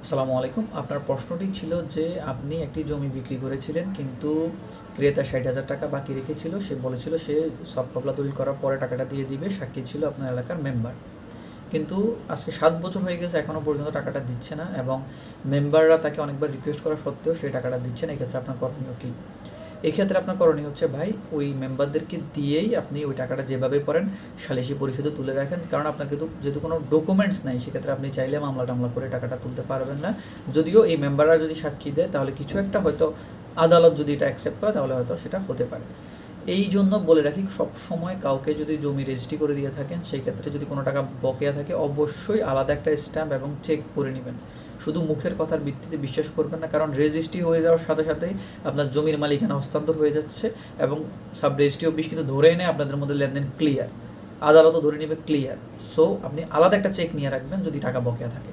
আসসালামু আলাইকুম। আপনার প্রশ্নটি ছিল যে আপনি একটি জমি বিক্রি করেছিলেন, কিন্তু ক্রেতা ৬০,০০০ টাকা বাকি রেখেছিল। সে বলেছিল সে সফট মামলা দলিল করার পরে টাকাটা দিয়ে দিবে। সাক্ষী ছিল আপনার এলাকার মেম্বার। কিন্তু আজকে ৭ বছর হয়ে গেছে, এখনও পর্যন্ত টাকাটা দিচ্ছে না, এবং মেম্বাররা তাকে অনেকবার রিকোয়েস্ট করা সত্ত্বেও সেই টাকাটা দিচ্ছে না। এক্ষেত্রে আপনার করণীয় কী? এক্ষেত্রে আপনার করণীয় হচ্ছে ভাই, ওই মেম্বারদেরকে দিয়েই আপনি ওই টাকাটা যেভাবে পারেন সালিসি পরিশোধে তুলে রাখেন। কারণ আপনার কিন্তু যেহেতু কোনো ডকুমেন্টস নাই, সেক্ষেত্রে আপনি চাইলে মামলা টামলা করে টাকাটা তুলতে পারবেন না। যদিও এই মেম্বাররা যদি সাক্ষী দেয় তাহলে কিছু একটা হয়তো আদালত যদি এটা অ্যাকসেপ্ট করে তাহলে হয়তো সেটা হতে পারে। এই জন্য বলে রাখি, সব সময় কাউকে যদি জমি রেজিস্ট্রি করে দিয়ে থাকেন, সেই ক্ষেত্রে যদি কোনো টাকা বকেয়া থাকে অবশ্যই আলাদা একটা স্ট্যাম্প এবং চেক করে নেবেন। শুধু মুখের কথার ভিত্তিতে বিশ্বাস করবেন না, কারণ রেজিস্ট্রি হয়ে যাওয়ার সাথে সাথেই আপনার জমির মালিকানা হস্তান্তর হয়ে যাচ্ছে, এবং সাব রেজিস্ট্রি অফিস কিন্তু ধরে এনে আপনাদের মধ্যে লেনদেন ক্লিয়ার, আদালতও ধরে নেবে ক্লিয়ার। সো আপনি আলাদা একটা চেক নিয়ে রাখবেন যদি টাকা বকেয়া থাকে।